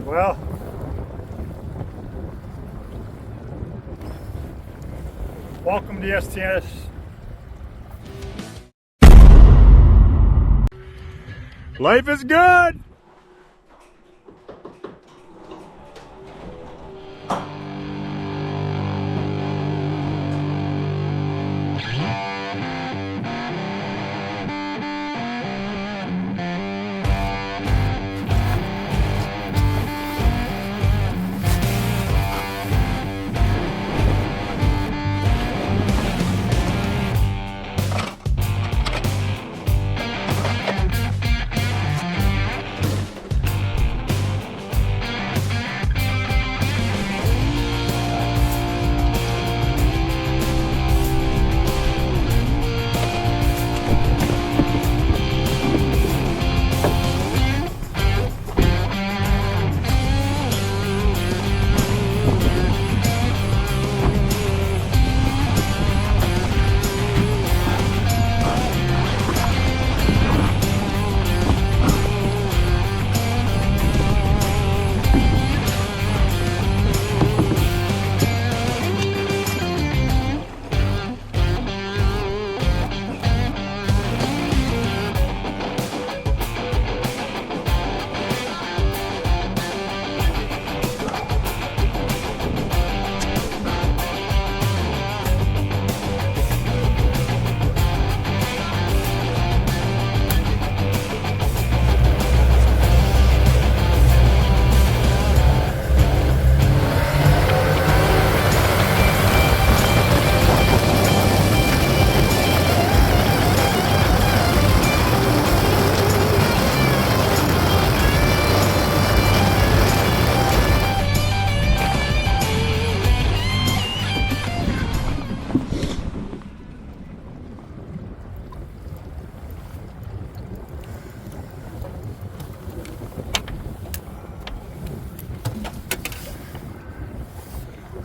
Well, welcome to STS. Life is good!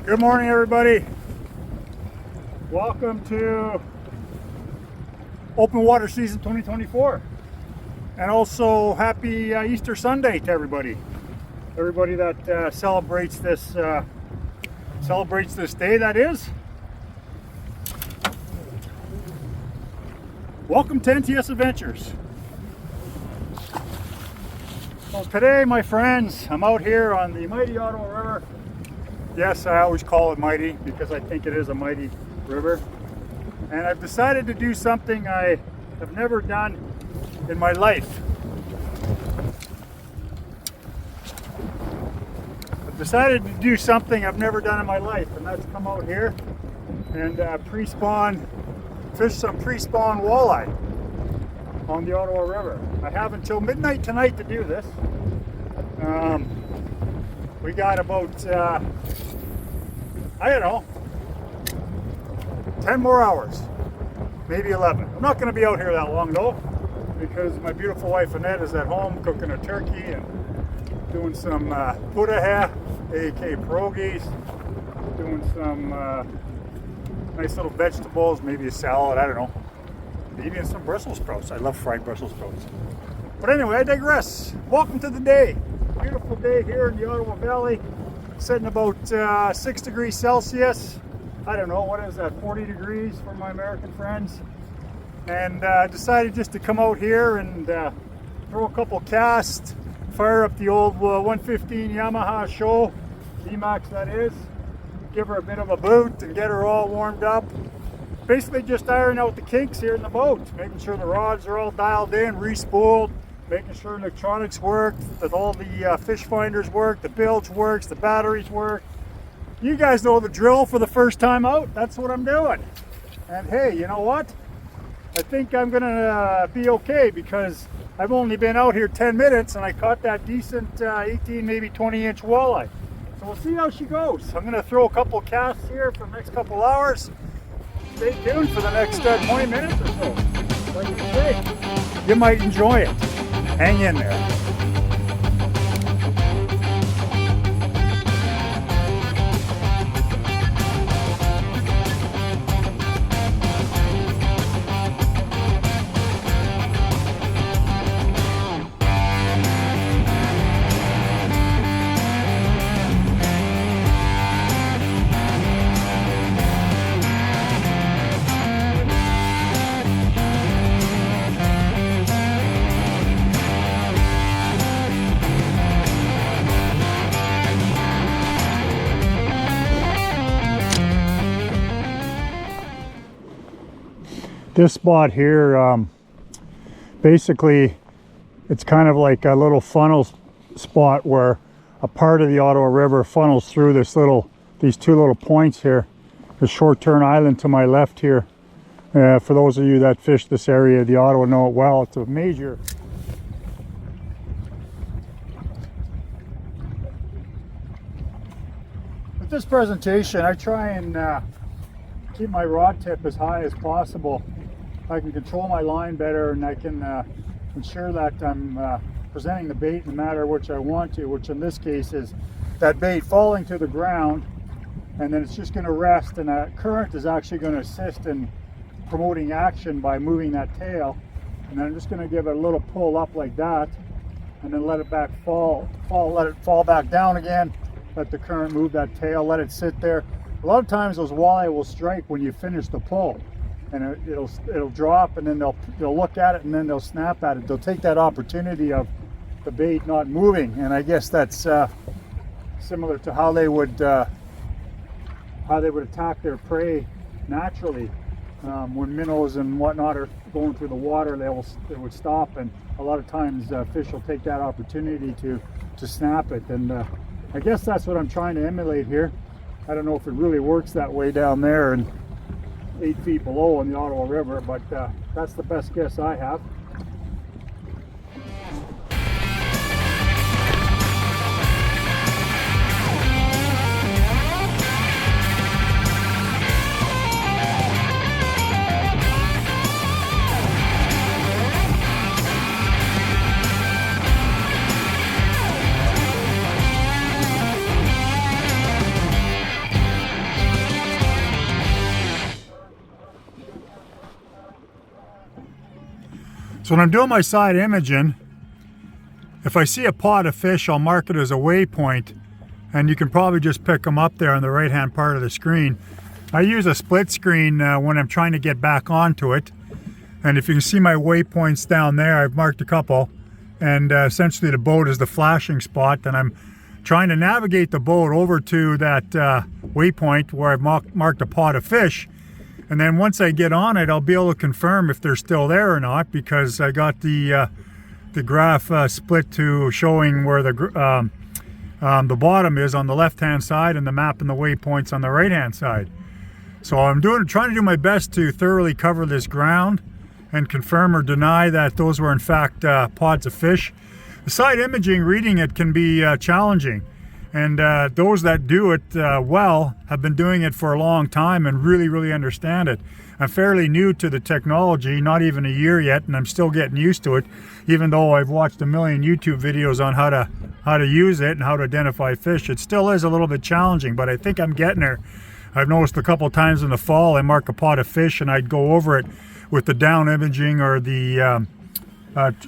Good morning, everybody. Welcome to Open Water Season 2024. And also happy Easter Sunday to everybody. Everybody that celebrates this day, that is. Welcome to NTS Adventures. Well, today, my friends, I'm out here on the mighty Ottawa River. Yes, I always call it mighty because I think it is a mighty river. And I've decided to do something I have never done in my life. I've decided to do something I've never done in my life, and that's come out here and fish some pre-spawn walleye on the Ottawa River. I have until midnight tonight to do this. We got about, I don't know, 10 more hours, maybe 11. I'm not going to be out here that long though, because my beautiful wife Annette is at home cooking a turkey and doing some pudaha, aka pierogies, doing some nice little vegetables, maybe a salad, I don't know, maybe some Brussels sprouts. I love fried Brussels sprouts. But anyway, I digress. Welcome to the day. Beautiful day here in the Ottawa Valley, sitting about 6 degrees Celsius. I don't know, what is that, 40 degrees for my American friends. And decided just to come out here and throw a couple casts, fire up the old 115 Yamaha Show, D-Max that is, give her a bit of a boot and get her all warmed up. Basically just iron out the kinks here in the boat, making sure the rods are all dialed in, re-spooled, making sure electronics work, that all the fish finders work, the bilge works, the batteries work. You guys know the drill for the first time out. That's what I'm doing. And hey, you know what? I think I'm gonna be okay because I've only been out here 10 minutes and I caught that decent 18, maybe 20-inch walleye. So we'll see how she goes. I'm gonna throw a couple casts here for the next couple hours. Stay tuned for the next 20 minutes or so. Like I say, you might enjoy it. Hang in there. This spot here, basically it's kind of like a little funnel spot where a part of the Ottawa River funnels through these two little points here. The short turn island to my left here. For those of you that fish this area of the Ottawa know it well. It's a major. With this presentation, I try and keep my rod tip as high as possible. I can control my line better, and I can ensure that I'm presenting the bait in the manner which I want to, which in this case is that bait falling to the ground, and then it's just going to rest, and that current is actually going to assist in promoting action by moving that tail. And then I'm just going to give it a little pull up like that, and then let it let it fall back down again. Let the current move that tail, let it sit there. A lot of times those walleye will strike when you finish the pull, and it'll drop, and then they'll look at it, and then they'll snap at it. They'll take that opportunity of the bait not moving, and I guess that's similar to how they would attack their prey naturally. When minnows and whatnot are going through the water, they would stop, and a lot of times fish will take that opportunity to snap it, and I guess that's what I'm trying to emulate here. I don't know if it really works that way down there and 8 feet below in the Ottawa River, but that's the best guess I have. So when I'm doing my side imaging, if I see a pod of fish, I'll mark it as a waypoint, and you can probably just pick them up there on the right hand part of the screen. I use a split screen when I'm trying to get back onto it, and if you can see my waypoints down there, I've marked a couple, and essentially the boat is the flashing spot, and I'm trying to navigate the boat over to that waypoint where I've marked a pod of fish. And then once I get on it, I'll be able to confirm if they're still there or not, because I got the graph split to showing where the bottom is on the left-hand side and the map and the waypoints on the right-hand side. So I'm trying to do my best to thoroughly cover this ground and confirm or deny that those were in fact pods of fish. The side imaging, reading it can be challenging. And those that do it well have been doing it for a long time and really understand it. I'm fairly new to the technology, not even a year yet, and I'm still getting used to it, even though I've watched a million YouTube videos on how to use it and how to identify fish. It still is a little bit challenging, but I think I'm getting there. I've noticed a couple of times in the fall I mark a pot of fish and I'd go over it with the down imaging or the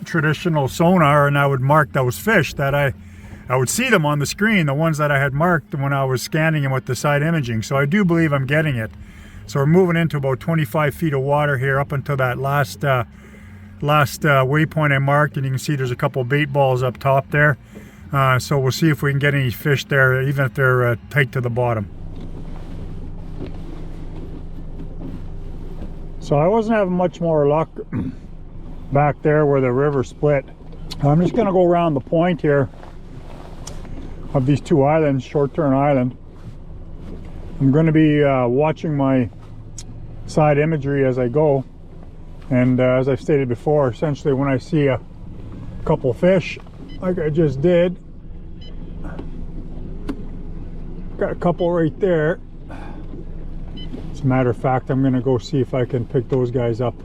traditional sonar, and I would mark those fish that I would see them on the screen, the ones that I had marked when I was scanning them with the side imaging. So I do believe I'm getting it. So we're moving into about 25 feet of water here up until that last waypoint I marked, and you can see there's a couple bait balls up top there. So we'll see if we can get any fish there, even if they're tight to the bottom. So I wasn't having much more luck back there where the river split. I'm just going to go around the point here of these two islands, Short Turn Island. I'm going to be watching my side imagery as I go, and as I've stated before, essentially when I see a couple fish like I just did, got a couple right there. As a matter of fact, I'm going to go see if I can pick those guys up.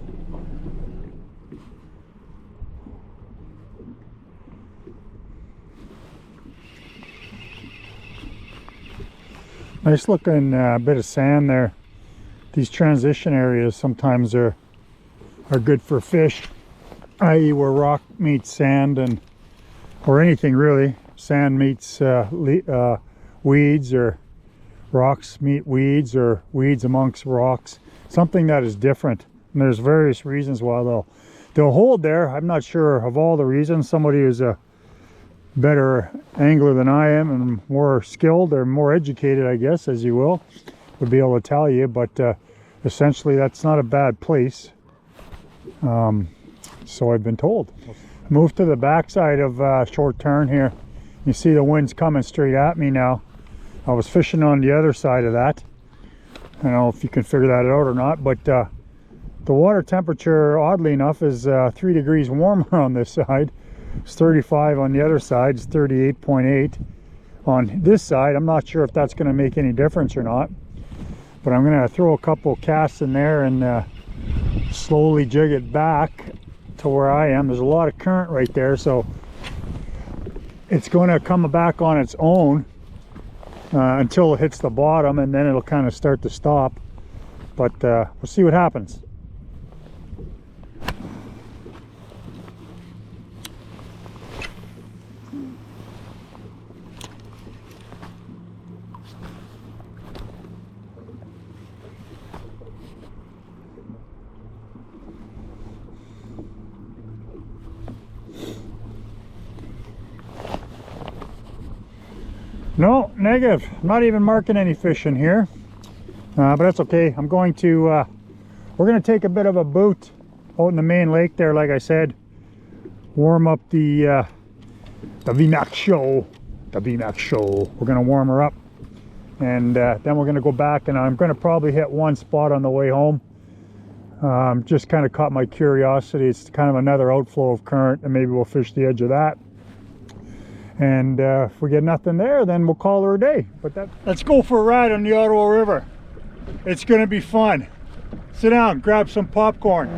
Nice looking bit of sand there. These transition areas sometimes are good for fish, i.e. where rock meets sand, and or anything really. Sand meets weeds, or rocks meet weeds, or weeds amongst rocks. Something that is different. And there's various reasons why they'll hold there. I'm not sure of all the reasons. Somebody who's a better angler than I am and more skilled or more educated, I guess, as you will, would be able to tell you. But essentially that's not a bad place. So I've been told. Move to the backside of Short Turn here. You see the wind's coming straight at me now. I was fishing on the other side of that. I don't know if you can figure that out or not, but the water temperature, oddly enough, is 3 degrees warmer on this side. It's 35 on the other side. It's 38.8 on this side. I'm not sure if that's going to make any difference or not, but I'm going to throw a couple casts in there and slowly jig it back to where I am. There's a lot of current right there, so it's going to come back on its own until it hits the bottom, and then it'll kind of start to stop. But we'll see what happens. No, negative. I'm not even marking any fish in here, but that's okay. I'm going to, we're going to take a bit of a boot out in the main lake there, like I said. Warm up the VMAX show. The VMAX show. We're going to warm her up. And then we're going to go back, and I'm going to probably hit one spot on the way home. Just kind of caught my curiosity. It's kind of another outflow of current, and maybe we'll fish the edge of that. And if we get nothing there, then we'll call her a day. But let's go for a ride on the Ottawa River. It's going to be fun. Sit down, grab some popcorn.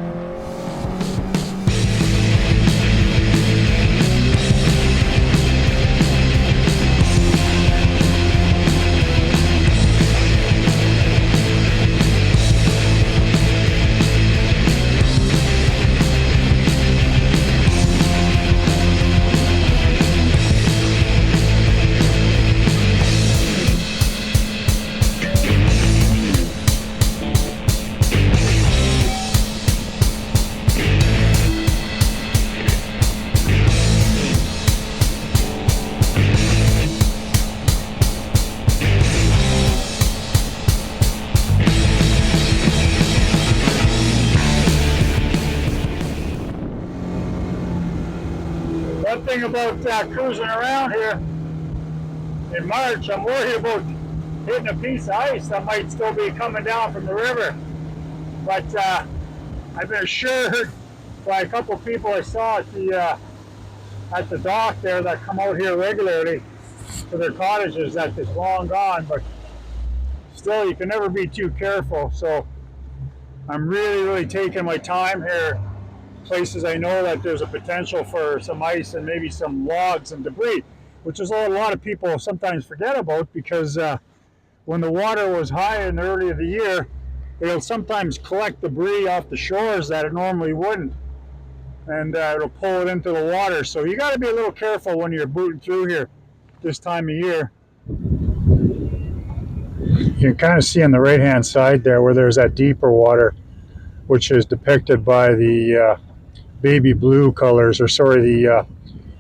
One thing about cruising around here in March, I'm worried about hitting a piece of ice that might still be coming down from the river. But I've been assured by a couple of people I saw at the dock there that come out here regularly for their cottages that it's long gone. But still, you can never be too careful. So I'm really taking my time here. Places I know that there's a potential for some ice and maybe some logs and debris, which is what a lot of people sometimes forget about, because when the water was high in the early of the year, it'll sometimes collect debris off the shores that it normally wouldn't, and it'll pull it into the water. So you got to be a little careful when you're booting through here this time of year. You can kind of see on the right hand side there where there's that deeper water, which is depicted by the baby blue colors, or sorry, the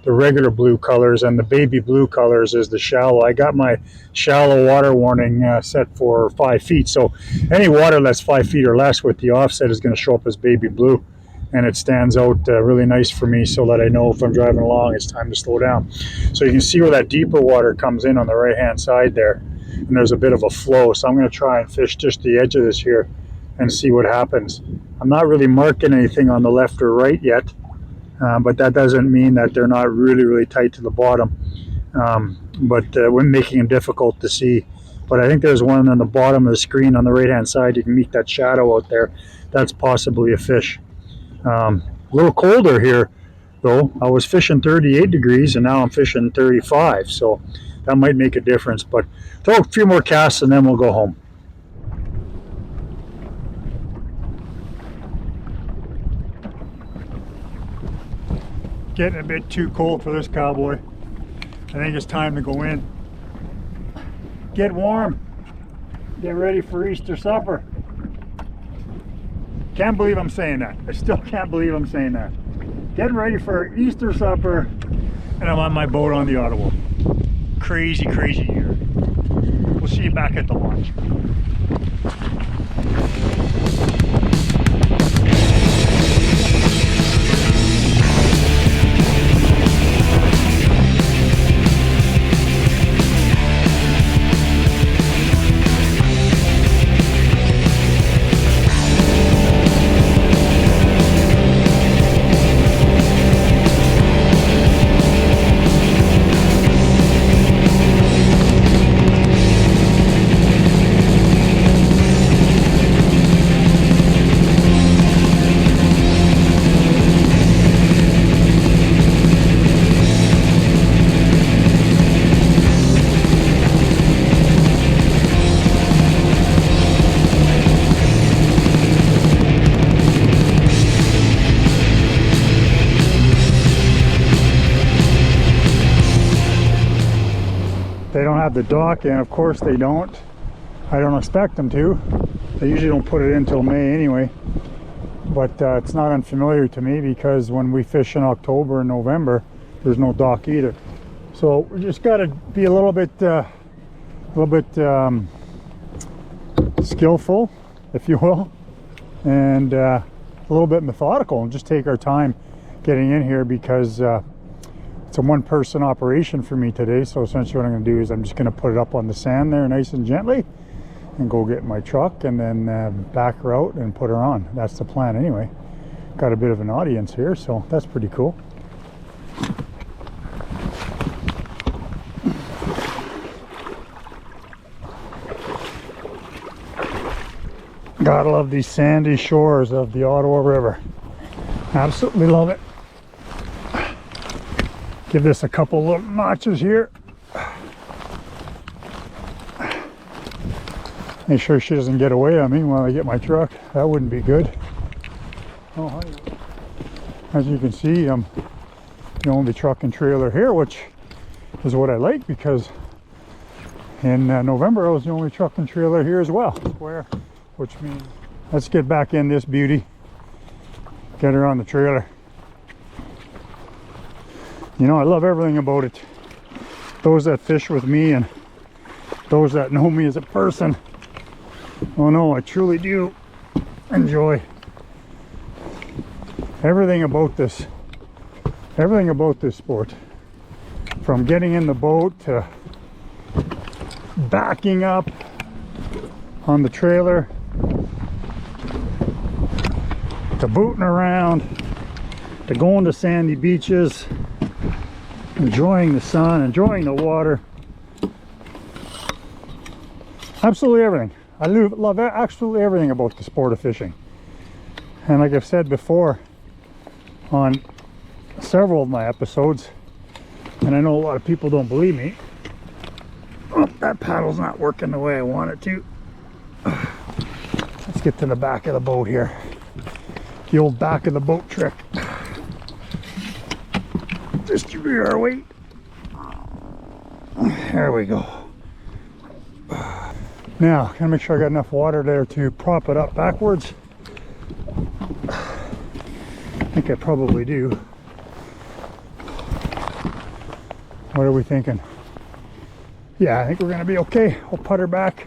regular blue colors, and the baby blue colors is the shallow. I got my shallow water warning set for 5 feet, so any water that's 5 feet or less with the offset is going to show up as baby blue, and it stands out really nice for me so that I know if I'm driving along it's time to slow down. So you can see where that deeper water comes in on the right hand side there, and there's a bit of a flow. So I'm going to try and fish just the edge of this here and see what happens. I'm not really marking anything on the left or right yet, but that doesn't mean that they're not really tight to the bottom. But we're making them difficult to see. But I think there's one on the bottom of the screen on the right hand side. You can meet that shadow out there. That's possibly a fish. A little colder here though. I was fishing 38 degrees and now I'm fishing 35, so that might make a difference. But throw a few more casts and then we'll go home. Getting a bit too cold for this cowboy. I think it's time to go in. Get warm. Get ready for Easter supper. Can't believe I'm saying that. I still can't believe I'm saying that. Getting ready for Easter supper, and I'm on my boat on the Ottawa. Crazy year. We'll see you back at the launch. They don't have the dock, and of course they don't. I don't expect them to. They usually don't put it in till May anyway. But it's not unfamiliar to me, because when we fish in October and November, there's no dock either. So we just got to be a little bit skillful, if you will, and a little bit methodical, and just take our time getting in here, because it's a one-person operation for me today. So essentially what I'm going to do is I'm just going to put it up on the sand there nice and gently, and go get my truck, and then back her out and put her on. That's the plan anyway. Got a bit of an audience here, so that's pretty cool. Gotta love these sandy shores of the Ottawa River. Absolutely love it. Give this a couple little notches here. Make sure she doesn't get away on me while I get my truck. That wouldn't be good. Oh, hi. As you can see, I'm the only truck and trailer here, which is what I like, because in November I was the only truck and trailer here as well. Which means let's get back in this beauty, get her on the trailer. You know, I love everything about it. Those that fish with me and those that know me as a person, oh no, I truly do enjoy everything about this sport. From getting in the boat to backing up on the trailer, to booting around, to going to sandy beaches, enjoying the sun, enjoying the water. Absolutely everything. I love absolutely everything about the sport of fishing. And like I've said before on several of my episodes, and I know a lot of people don't believe me. Oh, that paddle's not working the way I want it to. Let's get to the back of the boat here. The old back of the boat trick. Distribute our weight. There we go. Now, gotta make sure I got enough water there to prop it up backwards. I think I probably do. What are we thinking? Yeah, I think we're gonna be okay. We'll put her back.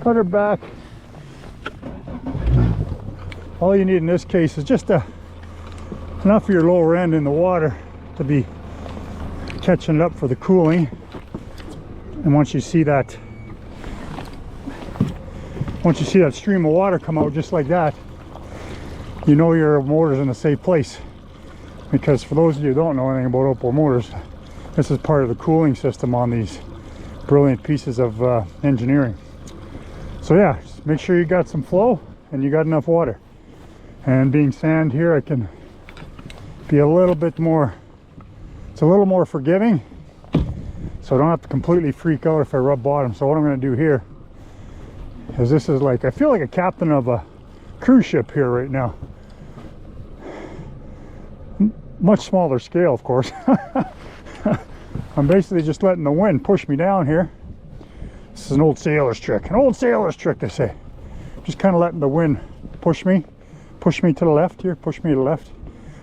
Put her back. All you need in this case is just enough of your lower end in the water to be catching it up for the cooling. And once you see that stream of water come out just like that, you know your motor's in a safe place. Because for those of you who don't know anything about Opal motors, this is part of the cooling system on these brilliant pieces of engineering. So yeah, just make sure you got some flow and you got enough water. And being sand here, I can be a little bit more, it's a little more forgiving, so I don't have to completely freak out if I rub bottom. So what I'm going to do here is, this is like, I feel like a captain of a cruise ship here right now. Much smaller scale, of course. I'm basically just letting the wind push me down here. This is an old sailor's trick, they say. Just kind of letting the wind push me to the left here, push me to the left.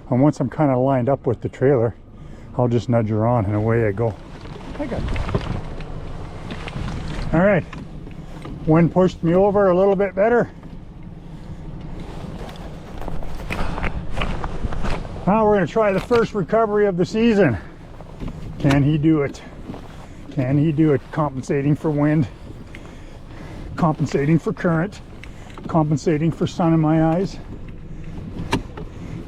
And once I'm kind of lined up with the trailer, I'll just nudge her on and away I go. I got it. All right, wind pushed me over a little bit better. Now we're going to try the first recovery of the season. Can he do it? Can he do it? Compensating for wind, compensating for current, compensating for sun in my eyes,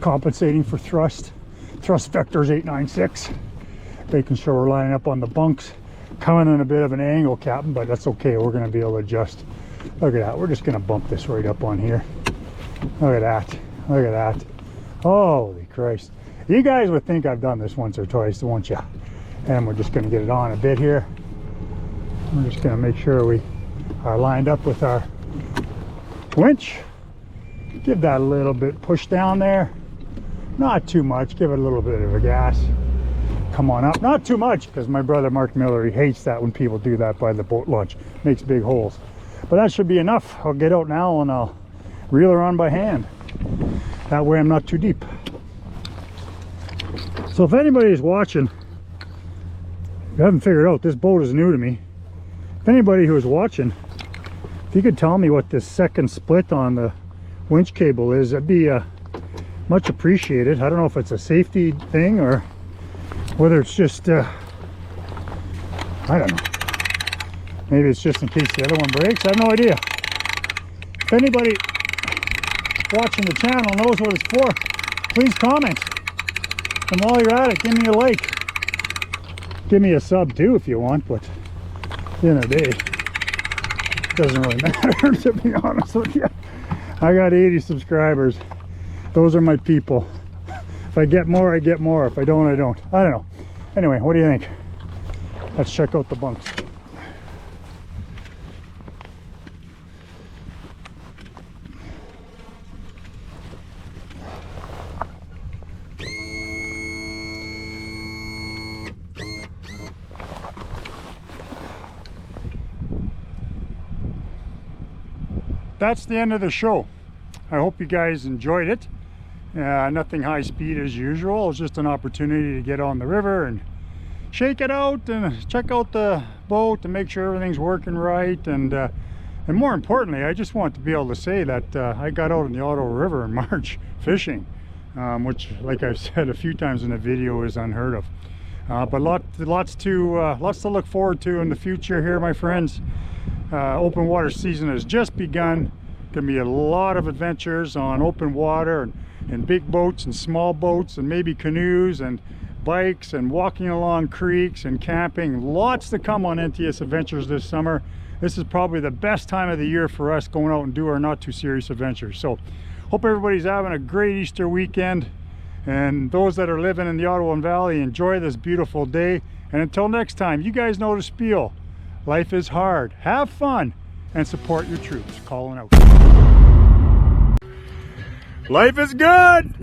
compensating for thrust vectors 896, making sure we're lining up on the bunks, coming in a bit of an angle, Captain, but that's okay. We're going to be able to adjust. Look at that. We're just going to bump this right up on here. Look at that. Look at that. Holy Christ. You guys would think I've done this once or twice, won't you? And we're just going to get it on a bit here. We're just going to make sure we are lined up with our winch. Give that a little bit push down there. Not too much. Give it a little bit of a gas. come on up. Not too much, because my brother Mark Miller, he hates that when people do that by the boat launch. Makes big holes. But that should be enough. I'll get out now and I'll reel her on by hand. That way I'm not too deep. So if anybody's watching, if you haven't figured out, this boat is new to me. If anybody who is watching, if you could tell me what this second split on the winch cable is, that'd be much appreciated. I don't know if it's a safety thing or whether it's just I don't know, maybe it's just in case the other one breaks. I have no idea. If anybody watching the channel knows what it's for, please comment. And while you're at it, give me a like. Give me a sub too if you want, but at the end of the day, it doesn't really matter, to be honest with you. I got 80 subscribers. Those are my people. If I get more, I get more. If I don't, I don't. I don't know. Anyway, what do you think? Let's check out the bunks. That's the end of the show. I hope you guys enjoyed it. Nothing high speed as usual. It was just an opportunity to get on the river and shake it out and check out the boat and make sure everything's working right. And more importantly, I just want to be able to say that I got out in the Ottawa River in March fishing, which, like I've said a few times in the video, is unheard of. But lots to look forward to in the future here, my friends. Open water season has just begun. Gonna be a lot of adventures on open water and big boats and small boats and maybe canoes and bikes and walking along creeks and camping. Lots to come on NTS Adventures this summer. This is probably the best time of the year for us going out and do our not too serious adventures. So hope everybody's having a great Easter weekend, and those that are living in the Ottawa Valley, enjoy this beautiful day. And until next time, you guys know the spiel. Life is hard. Have fun and support your troops. Colin out. Life is good.